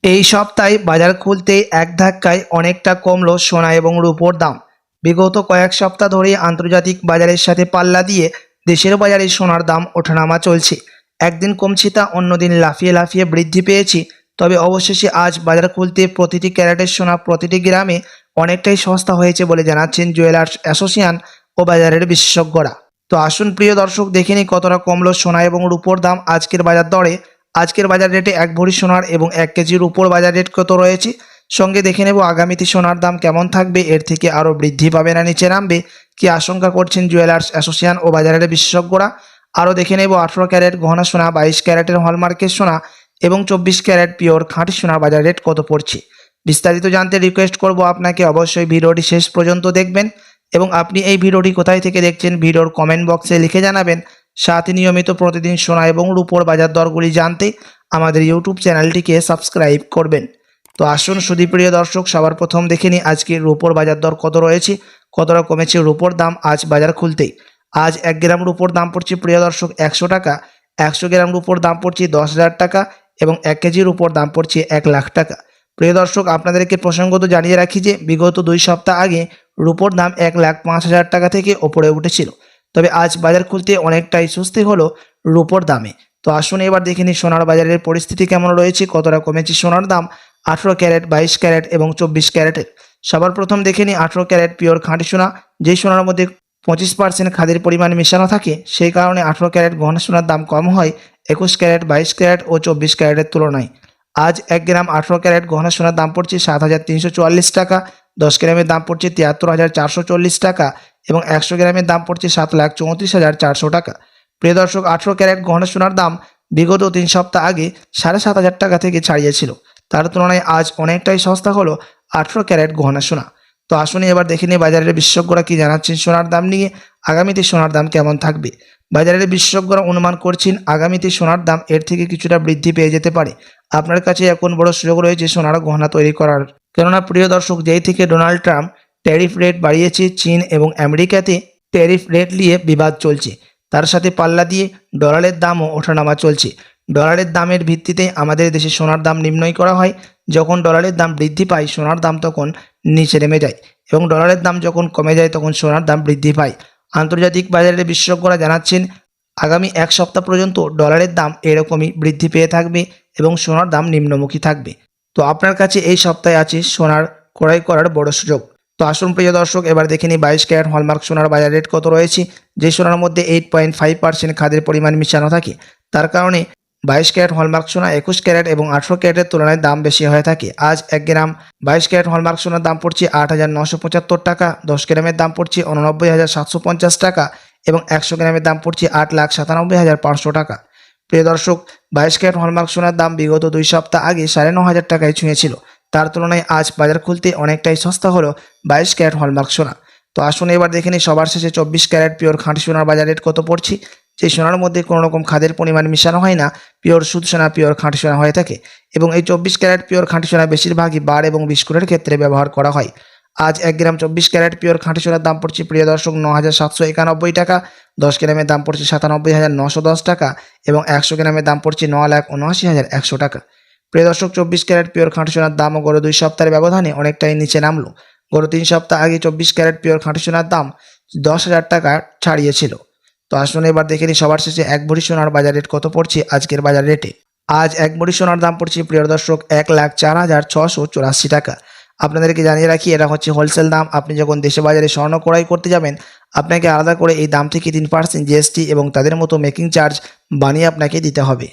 এই সপ্তাহে বাজার খুলতেই এক ধাক্কায় অনেকটা কমলো সোনা এবং রূপোর দাম। বিগত কয়েক সপ্তাহ ধরে আন্তর্জাতিক বাজারের সাথে পাল্লা দিয়ে দেশের বাজারে সোনার দাম ওঠানামা চলছে। একদিন কমছে তা অন্যদিন লাফিয়ে লাফিয়ে বৃদ্ধি পেয়েছে। তবে অবশেষে আজ বাজার খুলতে প্রতিটি ক্যারেটের সোনা প্রতিটি গ্রামে অনেকটাই সস্তা হয়েছে বলে জানাচ্ছেন জুয়েলার্স অ্যাসোসিয়েশন ও বাজারের বিশেষজ্ঞরা। তো আসুন প্রিয় দর্শক, দেখে নিই কতটা কমলো সোনা এবং রূপোর দাম আজকের বাজার দরে। আজকের বাজার রেটে 1 ভরি সোনার এবং 1 কেজির উপর বাজার রেট কত রয়েছে, সঙ্গে দেখে নেব আগামীতে সোনার দাম কেমন থাকবে, এর থেকে আরও বৃদ্ধি পাবে না নিচে নামবে কি আশঙ্কা করছেন জুয়েলার্স অ্যাসোসিয়েশন ও বাজারের বিশেষজ্ঞরা। আরও দেখে নেব 18 ক্যারেট গহনা সোনা, 22 ক্যারেটের হলমার্কের সোনা এবং 24 ক্যারেট পিওর খাঁটি সোনার বাজার রেট কত পড়ছে। বিস্তারিত জানতে রিকোয়েস্ট করব আপনাকে অবশ্যই ভিডিওটি শেষ পর্যন্ত দেখবেন এবং আপনি এই ভিডিওটি কোথায় থেকে দেখছেন ভিডিওর কমেন্ট বক্সে লিখে জানাবেন। সাথে নিয়মিত প্রতিদিন সোনা এবং রূপোর বাজার দরগুলি জানতে আমাদের ইউটিউব চ্যানেলটিকে সাবস্ক্রাইব করবেন। তো আসুন সুধীপ্রিয় দর্শক, সবার প্রথম দেখে নিই আজকে রূপোর বাজার দর কত রয়েছে, কতটা কমেছে রূপোর দাম আজ বাজার খুলতেই। আজ 1 গ্রাম রূপোর দাম পড়ছে প্রিয় দর্শক 100 টাকা, 100 গ্রাম রূপোর দাম পড়ছে 10,000 টাকা এবং 1 কেজির রূপোর দাম পড়ছে 1 লাখ টাকা। প্রিয় দর্শক, আপনাদেরকে প্রসঙ্গত জানিয়ে রাখি যে বিগত 2 সপ্তাহ আগে রূপোর দাম 1,05,000 টাকা থেকে ওপরে উঠেছিল। তবে আজ বাজার খুলতে অনেকটাই স্বস্তি হলো রূপোর দামে। তো আসুন এবার দেখে নিই সোনার বাজারের পরিস্থিতি কেমন রয়েছে, কতটা কমেছে সোনার দাম 18 ক্যারেট, 22 ক্যারেট এবং 24 ক্যারেটের। সবার প্রথম দেখে নিই 18 ক্যারেট পিওর খাঁটি সোনা, যেই সোনার মধ্যে 25% খাদের পরিমাণ মেশানো থাকে, সেই কারণে 18 ক্যারেট গহনা সোনার দাম কম হয় 21 ক্যারেট, 22 ক্যারেট ও 24 ক্যারেটের তুলনায়। আজ 1 গ্রাম 18 ক্যারেট গহনা সোনার দাম পড়ছে 7,344 টাকা, 10 গ্রামের দাম পড়ছে 73,440 টাকা এবং 100 গ্রামের দাম পড়ছে 7,34,400 টাকা। প্রিয় দর্শক, 18 ক্যারেট গহনা সোনার দাম বিগত 3 সপ্তাহ আগে 7,500 টাকা থেকে ছাড়িয়েছিল, তার তুলনায় আজ অনেকটাই সস্তা হলো 18 ক্যারেট গহনা সোনা। তো আসুন এবার দেখে নিই বাজারের বিশেষজ্ঞরা কি জানাচ্ছেন সোনার দাম নিয়ে, আগামীতে সোনার দাম কেমন থাকবে। বাজারের বিশেষজ্ঞরা অনুমান করছেন আগামীতে সোনার দাম এর থেকে কিছুটা বৃদ্ধি পেয়ে যেতে পারে। আপনার কাছে এখন বড় সুযোগ রয়েছে সোনার গহনা তৈরি করার, কেননা প্রিয় দর্শক, যেই থেকে ডোনাল্ড ট্রাম্প ট্যারিফ রেট বাড়িয়েছে, চীন এবং আমেরিকাতে ট্যারিফ রেট নিয়ে বিবাদ চলছে, তার সাথে পাল্লা দিয়ে ডলারের দামও ওঠানামা চলছে। ডলারের দামের ভিত্তিতে আমাদের দেশে সোনার দাম নির্ণয় করা হয়। যখন ডলারের দাম বৃদ্ধি পায় সোনার দাম তখন নিচে নেমে যায় এবং ডলারের দাম যখন কমে যায় তখন সোনার দাম বৃদ্ধি পায়। আন্তর্জাতিক বাজারের বিশেষজ্ঞরা জানাচ্ছেন আগামী 1 সপ্তাহ পর্যন্ত ডলারের দাম এরকমই বৃদ্ধি পেয়ে থাকবে এবং সোনার দাম নিম্নমুখী থাকবে। তো আপনার কাছে এই সপ্তাহে আছে সোনার ক্রয় করার বড় সুযোগ। তো আসুন প্রিয় দর্শক, এবার দেখে নিই 22 ক্যারেট হলমার্ক সোনার বাজার রেট কত রয়েছে। যে সোনার মধ্যে 8.5% খাদের পরিমাণ মিশানো থাকে, তার কারণে 22 ক্যারেট হলমার্ক সোনা 21 ক্যারেট এবং 18 ক্যারেটের তুলনায় দাম বেশি হয়ে থাকে। আজ 1 গ্রাম 22 ক্যারেট হলমার্ক সোনার দাম পড়ছে 8,975 টাকা, 10 গ্রামের দাম পড়ছে 89,750 টাকা এবং 100 গ্রামের দাম পড়ছে 8,97,500 টাকা। প্রিয় দর্শক, 22 ক্যারেট হলমার্ক সোনার দাম বিগত 2 সপ্তাহ আগে 9,500 টাকায় ছুঁয়েছিল, তার তুলনায় আজ বাজার খুলতে অনেকটাই সস্তা হলো 22 ক্যারেট হলমার্ক সোনা। তো আসুন এবার দেখে নিই সবার শেষে 24 ক্যারেট পিওর খাঁটি সোনার বাজার রেট কত পড়ছে। যে সোনার মধ্যে কোনো রকম খাদের পরিমাণ মিশানো হয় না, পিওর সুদ সোনা, পিওর খাঁটি সোনা হয়ে থাকে এবং এই 24 ক্যারেট পিওর খাঁটি সোনা বেশিরভাগই বার এবং বিস্কুটের ক্ষেত্রে ব্যবহার করা হয়। আজ 1 গ্রাম 24 ক্যারেট পিওর খাঁটি সোনার দাম পড়ছে প্রিয় দর্শক 9,791 টাকা, 10 গ্রামের দাম পড়ছে 97,910 টাকা এবং 100 গ্রামের দাম পড়ছে 9,79,100 টাকা। প্রিয় দর্শক, 24 ক্যারেট পিওর খাঁটি সোনার দামও গত 2 সপ্তাহের ব্যবধানে অনেকটাই নিচে নামলো। গত 3 সপ্তাহ আগে 24 ক্যারেট পিওর খাঁটি সোনার দাম 10,000 টাকা ছাড়িয়েছিল। তো আসুন এবার দেখে নিই সবার শেষে 1 ভরি সোনার বাজার রেট কত পড়ছে আজকের বাজার রেটে। আজ 1 ভরি সোনার দাম পড়ছে প্রিয় দর্শক 1,04,684 টাকা। আপনাদেরকে জানিয়ে রাখি এটা হচ্ছে হোলসেল দাম। আপনি যখন দেশে বাজারে স্বর্ণ ক্রয় করতে যাবেন, আপনাকে আলাদা করে এই দাম থেকে 3% জিএসটি এবং তাদের মতো মেকিং চার্জ বানিয়ে আপনাকে দিতে হবে।